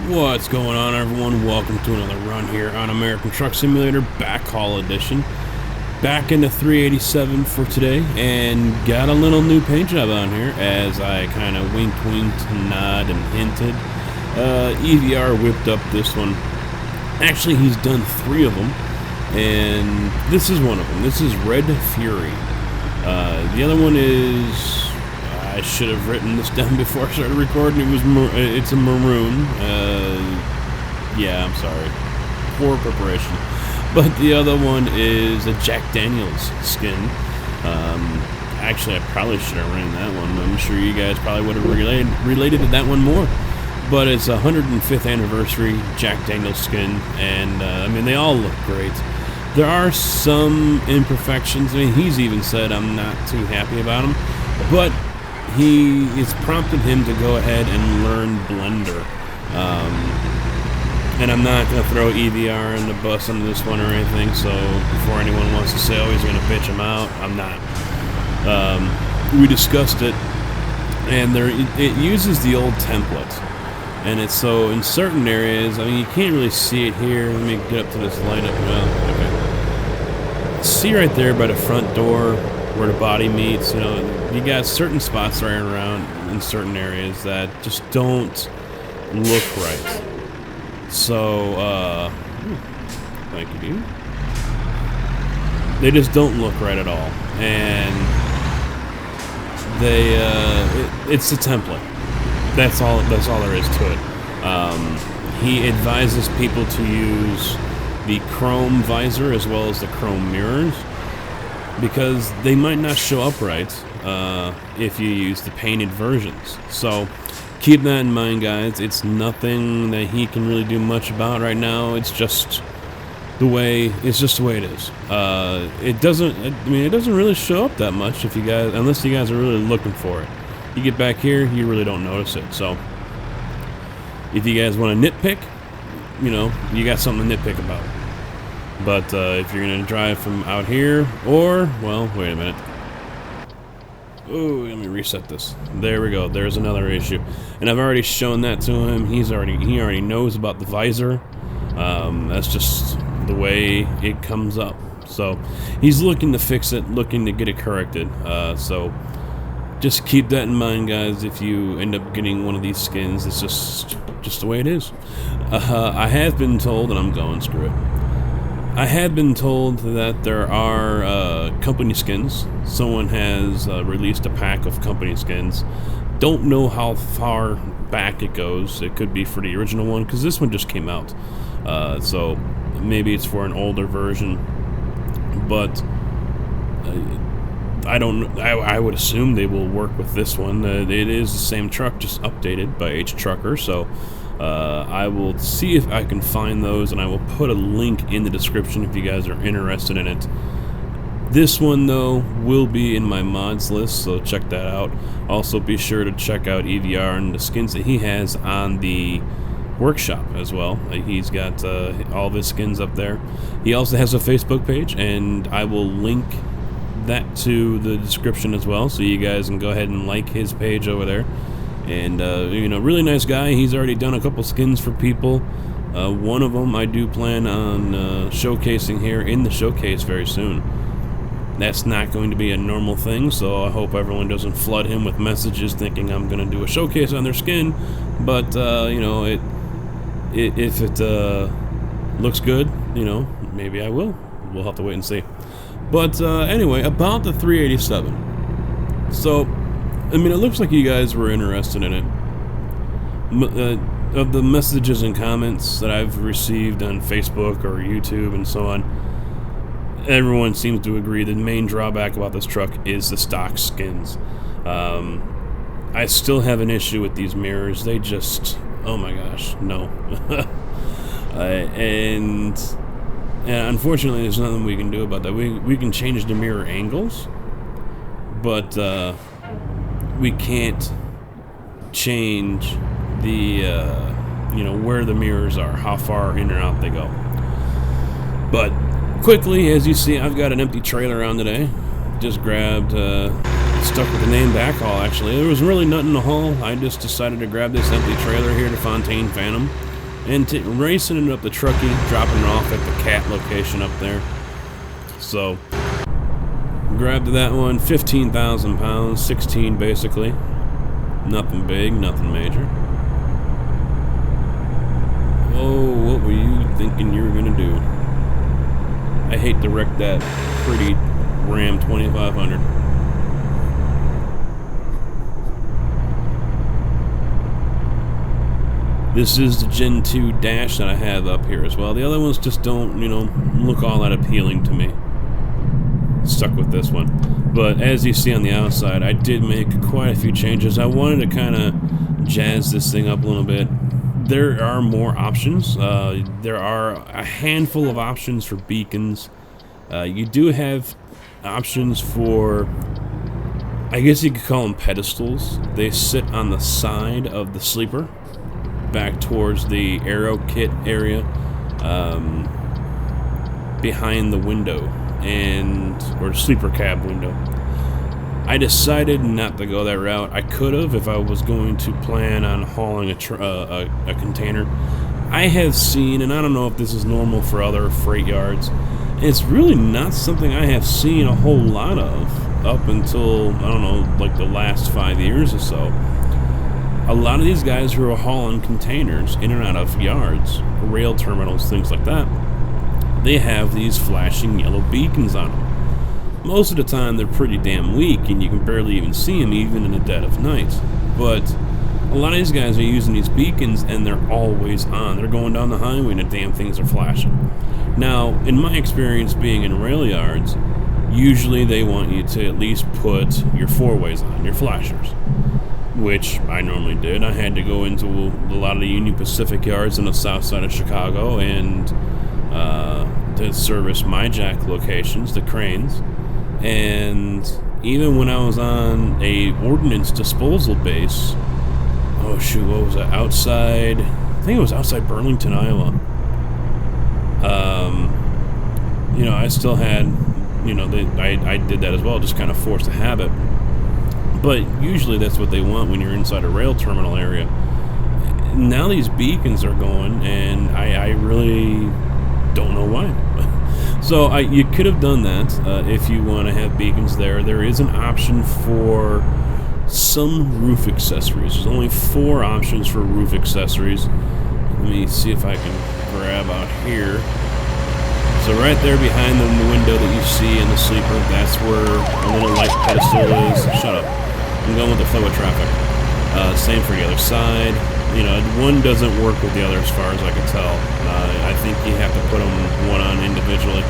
What's going on, everyone? Welcome to another run here on American Truck Simulator Backhaul Edition. Back in the 387 for today, and got a little new paint job on here, as I kind of winked, nod, and hinted. EVR whipped up this one. Actually, he's done 3 of them, and this is one of them. This is Red Fury. The other one is... I should have written this down before I started recording. It's a maroon. Yeah, I'm sorry. Poor preparation. But the other one is a Jack Daniels skin. Actually, I probably should have ran that one. I'm sure you guys probably would have related to that one more. But it's a 105th anniversary Jack Daniels skin, and I mean, they all look great. There are some imperfections. I mean, he's even said I'm not too happy about them, but it's prompted him to go ahead and learn Blender. And I'm not going to throw EVR in the bus on this one or anything, so before anyone wants to say, oh, he's going to pitch him out, I'm not. We discussed it, and it uses the old template. And it's so, in certain areas, I mean, you can't really see it here. Let me get up to this lineup. Well, okay. See right there by the front door where the body meets, you know, you got certain spots right around in certain areas that just don't look right. So, thank you, dude. They just don't look right at all. And it's a template. That's all there is to it. He advises people to use the chrome visor as well as the chrome mirrors, because they might not show up right if you use the painted versions. So keep that in mind, guys. It's nothing that he can really do much about right now. It's just the way it is. It doesn't really show up that much unless you guys are really looking for it. You get back here, you really don't notice it. So if you guys want to nitpick, you know, you got something to nitpick about. But if you're going to drive from out here, or, well, wait a minute. Oh, let me reset this. There we go. There's another issue. And I've already shown that to him. He already knows about the visor. That's just the way it comes up. So he's looking to fix it, looking to get it corrected. So just keep that in mind, guys. If you end up getting one of these skins, it's just the way it is. I have been told, and I'm going, screw it. I had been told that there are company skins. Someone has released a pack of company skins. Don't know how far back it goes. It could be for the original one, because this one just came out. So maybe it's for an older version. But I don't know. I would assume they will work with this one. It is the same truck, just updated by H Trucker. So I will see if I can find those, and I will put a link in the description if you guys are interested in it. This one, though, will be in my mods list, so check that out. Also, be sure to check out EVR and the skins that he has on the workshop as well. He's got all of his skins up there. He also has a Facebook page, and I will link that to the description as well, so you guys can go ahead and like his page over there. And, you know, really nice guy. He's already done a couple skins for people. One of them I do plan on showcasing here in the showcase very soon. That's not going to be a normal thing, so I hope everyone doesn't flood him with messages thinking I'm going to do a showcase on their skin. But, you know, if it looks good, you know, maybe I will. We'll have to wait and see. But, anyway, about the 387. So, I mean, it looks like you guys were interested in it. Of the messages and comments that I've received on Facebook or YouTube and so on, everyone seems to agree the main drawback about this truck is the stock skins. I still have an issue with these mirrors. They just, oh my gosh, no. And unfortunately, there's nothing we can do about that. We can change the mirror angles, but we can't change the you know, where the mirrors are, how far in or out they go. But quickly, as you see, I've got an empty trailer on today. Just grabbed stuck with the name Backhaul. Actually, there was really nothing to haul. I just decided to grab this empty trailer here, the Fontaine Phantom. and racing it up the Truckee, dropping it off at the Cat location up there. So, grabbed that one, 15,000 pounds, 16 basically. Nothing big, nothing major. Oh, what were you thinking you were gonna do? I hate to wreck that pretty Ram 2500. This is the Gen 2 dash that I have up here as well. The other ones just don't, you know, look all that appealing to me. Stuck with this one. But as you see on the outside, I did make quite a few changes. I wanted to kind of jazz this thing up a little bit. There are more options. There are a handful of options for beacons. You do have options for, I guess you could call them pedestals. They sit on the side of the sleeper, back towards the aero kit area, behind the window or sleeper cab window. I decided not to go that route. I could have if I was going to plan on hauling a container. I have seen, and I don't know if this is normal for other freight yards, and it's really not something I have seen a whole lot of up until, I don't know, like the last 5 years or so. A lot of these guys who are hauling containers in and out of yards, rail terminals, things like that, they have these flashing yellow beacons on them. Most of the time they're pretty damn weak and you can barely even see them even in the dead of night. But a lot of these guys are using these beacons and they're always on. They're going down the highway and the damn things are flashing. Now, in my experience being in rail yards, usually they want you to at least put your four-ways on, your flashers, which I normally did. I had to go into a lot of the Union Pacific yards on the south side of Chicago and to service my jack locations, the cranes. And even when I was on a ordnance disposal base, oh shoot, what was that? Outside, I think it was outside Burlington, Iowa. You know, I still had, you know, I did that as well, just kind of forced a habit. But usually that's what they want when you're inside a rail terminal area. Now these beacons are going, and I really don't know why. So you could have done that if you want to have beacons there. There is an option for some roof accessories. There's only 4 options for roof accessories. Let me see if I can grab out here. So right there behind the window that you see in the sleeper, that's where a little light pedestal is. Shut up. I'm going with the flow of traffic. Same for the other side. You know, one doesn't work with the other as far as I can tell. I think you have to put them one on individually.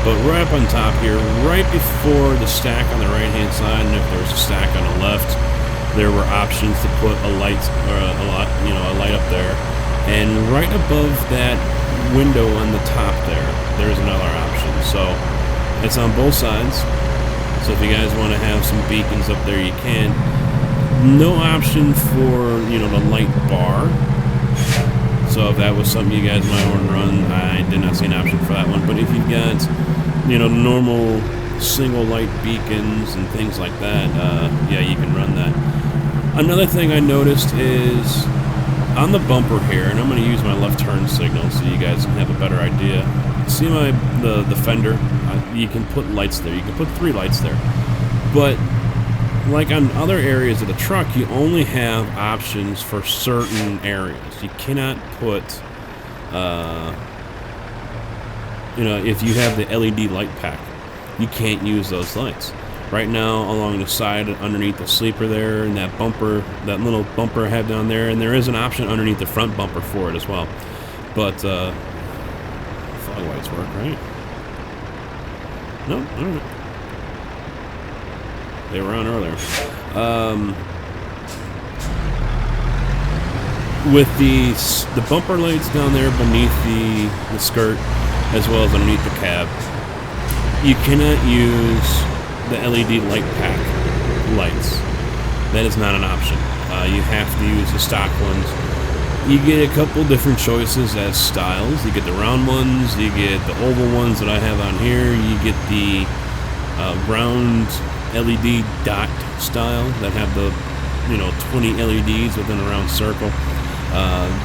But right up on top here, right before the stack on the right-hand side, and if there's a stack on the left, there were options to put a light or a light up there. And right above that window on the top there's another option. So it's on both sides. So if you guys want to have some beacons up there, you can. No option for, you know, the light bar. So if that was something you guys might want to run, I did not see an option for that one. But if you've got, you know, normal single light beacons and things like that, yeah, you can run that. Another thing I noticed is on the bumper here, and I'm going to use my left turn signal so you guys can have a better idea. See the fender? You can put lights there. You can put 3 lights there. But like on other areas of the truck, you only have options for certain areas. You cannot put, you know, if you have the LED light pack, you can't use those lights. Right now, along the side, underneath the sleeper there, and that bumper, that little bumper I have down there, and there is an option underneath the front bumper for it as well. But, fog lights work, right? No? Alright. They were on earlier. With the bumper lights down there beneath the skirt, as well as underneath the cab, you cannot use the LED light pack lights. That is not an option. You have to use the stock ones. You get a couple different choices as styles. You get the round ones, you get the oval ones that I have on here, you get the round LED dot style that have the, you know, 20 LEDs within a round circle.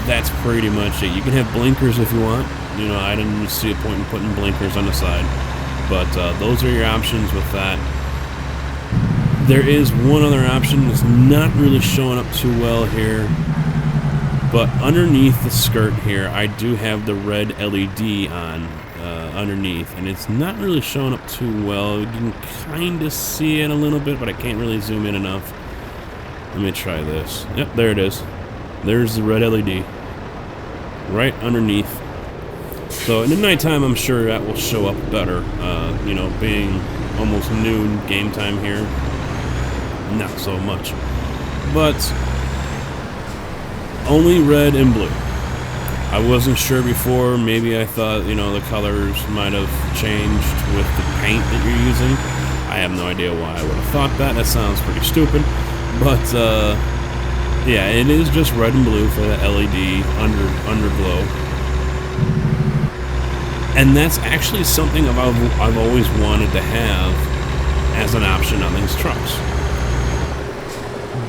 That's pretty much it. You can have blinkers if you want. You know, I didn't see a point in putting blinkers on the side. But those are your options with that. There is one other option that's not really showing up too well here. But underneath the skirt here, I do have the red LED on underneath. And it's not really showing up too well. You can kind of see it a little bit, but I can't really zoom in enough. Let me try this. Yep, there it is. There's the red LED. Right underneath. So in the nighttime, I'm sure that will show up better. You know, being almost noon game time here, not so much. But only red and blue. I wasn't sure before. Maybe I thought, you know, the colors might have changed with the paint that you're using. I have no idea why I would have thought that. That sounds pretty stupid. But yeah, it is just red and blue for the LED underglow. And that's actually something I've always wanted to have as an option on these trucks.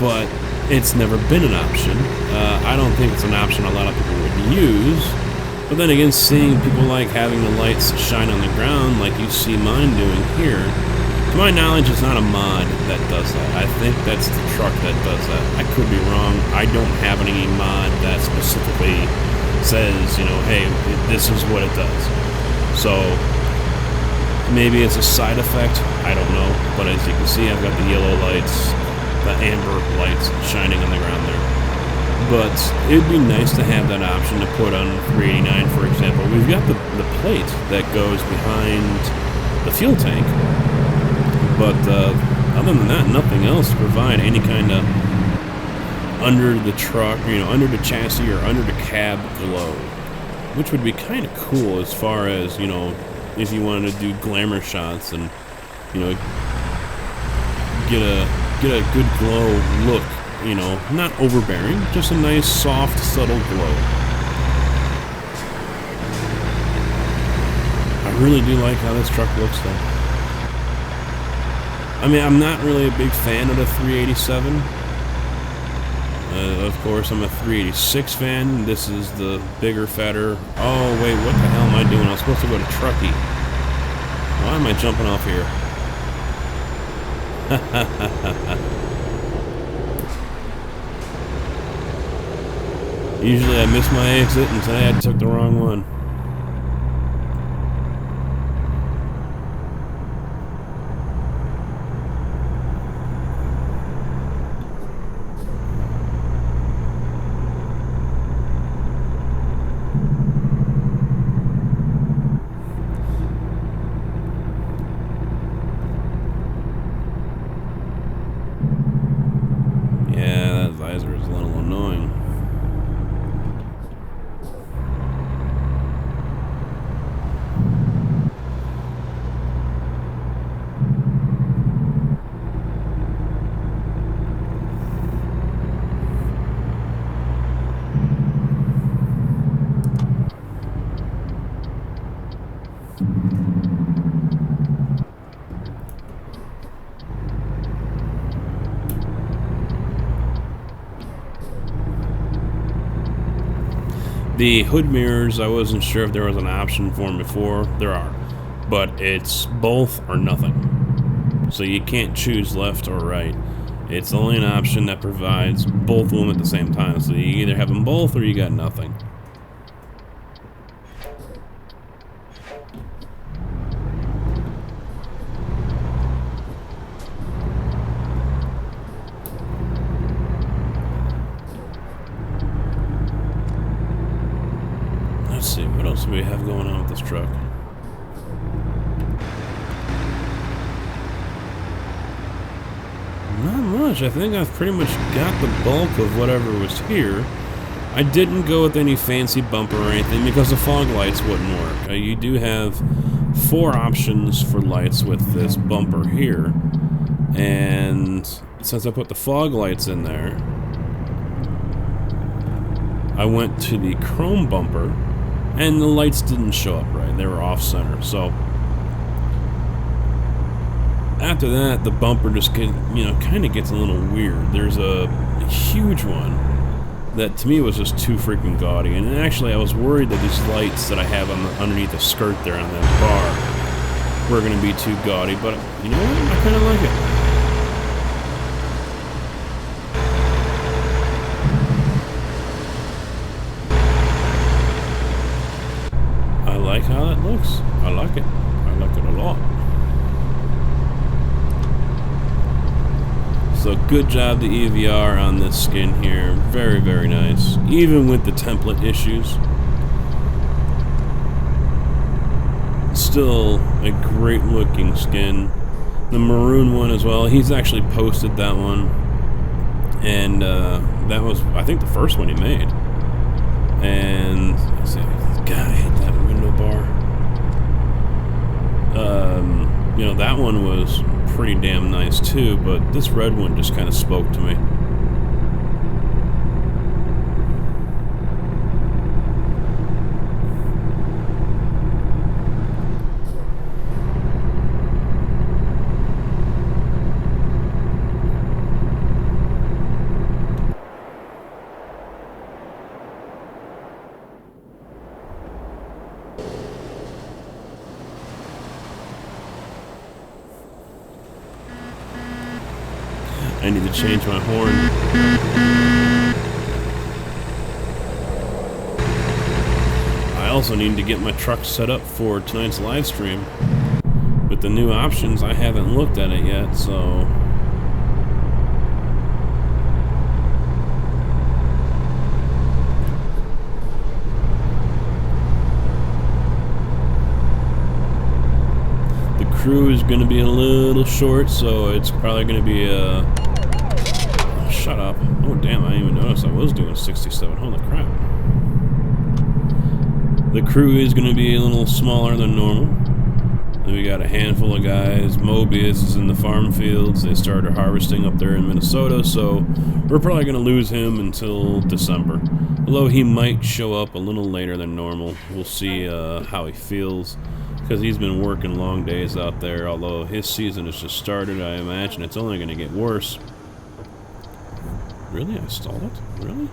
But it's never been an option. I don't think it's an option a lot of people would use. But then again, seeing people like having the lights shine on the ground like you see mine doing here, to my knowledge, it's not a mod that does that. I think that's the truck that does that. I could be wrong. I don't have any mod that specifically says, you know, hey, this is what it does. So maybe it's a side effect. I don't know. But as you can see, I've got the yellow lights, the amber lights shining on the ground there. But it'd be nice to have that option to put on 389, for example. We've got the plate that goes behind the fuel tank. But other than that, nothing else to provide any kind of under the truck, you know, under the chassis or under the cab glow, which would be kind of cool as far as, you know, if you wanted to do glamour shots and, you know, get a good glow look, you know, not overbearing, just a nice, soft, subtle glow. I really do like how this truck looks, though. I mean, I'm not really a big fan of the 387. Of course, I'm a 386 fan. This is the bigger, fatter... Oh, wait, what the hell am I doing? I was supposed to go to Truckee. Why am I jumping off here? Usually I miss my exit, and today I took the wrong one. Visor is a little annoying. The hood mirrors, I wasn't sure if there was an option for them before. There are, but it's both or nothing. So you can't choose left or right. It's only an option that provides both of them at the same time. So you either have them both or you got nothing. Let's see, what else do we have going on with this truck? Not much. I think I've pretty much got the bulk of whatever was here. I didn't go with any fancy bumper or anything because the fog lights wouldn't work. You do have 4 options for lights with this bumper here. And since I put the fog lights in there, I went to the chrome bumper. And the lights didn't show up right. They were off-center. So after that, the bumper just kind of gets a little weird. There's a huge one that to me was just too freaking gaudy. And actually, I was worried that these lights that I have on underneath the skirt there on that bar were going to be too gaudy, but you know what? I kind of like it. I like how that looks. I like it. I like it a lot. So good job to EVR on this skin here. Very, very nice. Even with the template issues. Still a great looking skin. The maroon one as well. He's actually posted that one. And that was, I think, the first one he made. And, let's see. God, I hate that window bar. You know, that one was pretty damn nice too, but this red one just kind of spoke to me. I need to change my horn. I also need to get my truck set up for tonight's live stream. With the new options, I haven't looked at it yet, so... The crew is going to be a little short, so it's probably going to be a... Shut up. Oh, damn, I didn't even notice I was doing 67. Holy crap. The crew is going to be a little smaller than normal. Then we got a handful of guys. Mobius is in the farm fields. They started harvesting up there in Minnesota, so we're probably going to lose him until December. Although he might show up a little later than normal. We'll see how he feels, because he's been working long days out there. Although his season has just started, I imagine it's only going to get worse. Really? I stalled it? Really?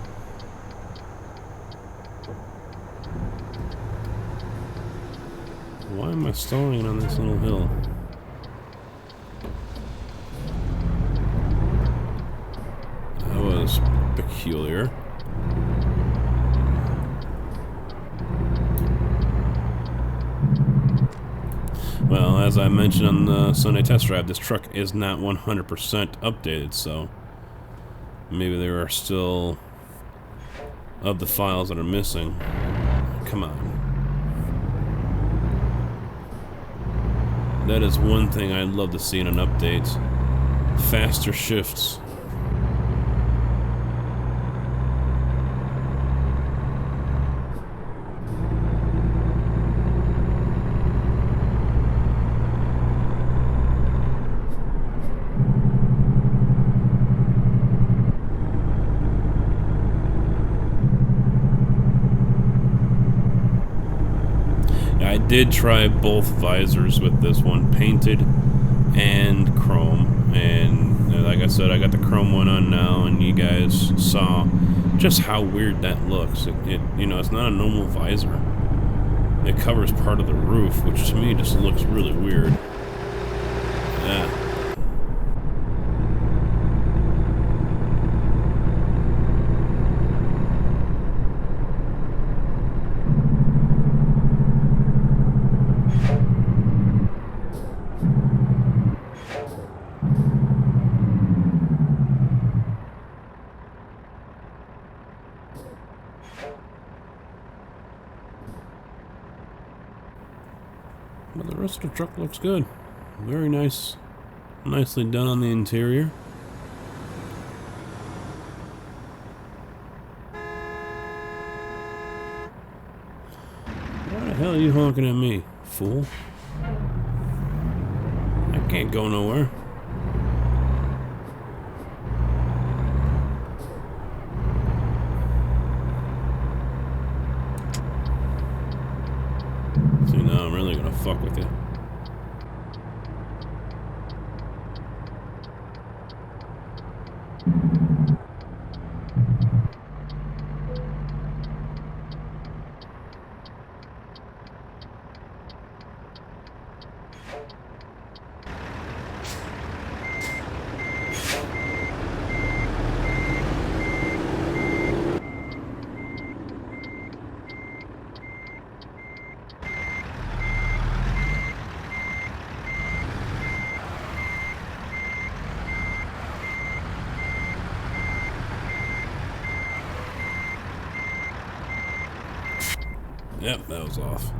Why am I stalling it on this little hill? That was peculiar. Well, as I mentioned on the Sunday test drive, this truck is not 100% updated, so maybe there are still of the files that are missing. Come on. That is one thing I'd love to see in an update. Faster shifts. I did try both visors with this one, painted and chrome, and like I said, I got the chrome one on now, and you guys saw just how weird that looks. You know, it's not a normal visor. It covers part of the roof, which to me just looks really weird. Yeah. But the rest of the truck looks good. Very nice. Nicely done on the interior. Why the hell are you honking at me, fool? I can't go nowhere. See, now I'm really gonna fuck with you. Yep, that was off.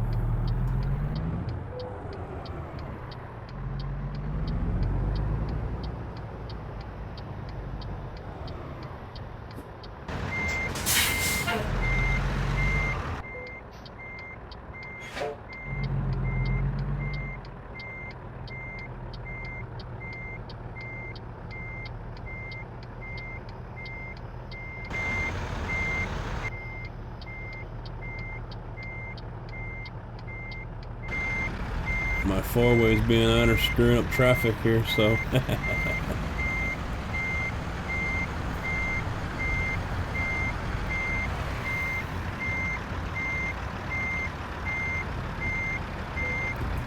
My four-way's being on or screwing up traffic here, so.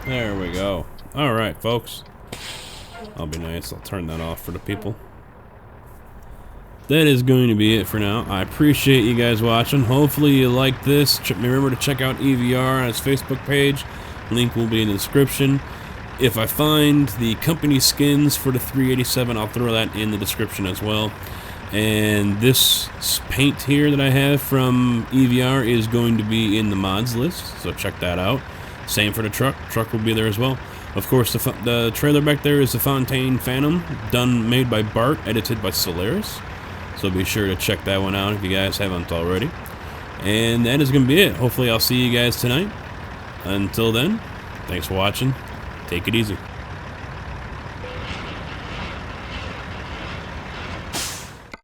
There we go. Alright, folks. I'll be nice. I'll turn that off for the people. That is going to be it for now. I appreciate you guys watching. Hopefully you liked this. Remember to check out EVR on his Facebook page. Link will be in the description. If I find the company skins for the 387, I'll throw that in the description as well. And this paint here that I have from EVR is going to be in the mods list, so check that out. Same for the truck. Truck will be there as well. Of course, the trailer back there is the Fontaine Phantom, made by Bart, edited by Solaris. So be sure to check that one out if you guys haven't already. And that is going to be it. Hopefully I'll see you guys tonight. Until then, thanks for watching. Take it easy.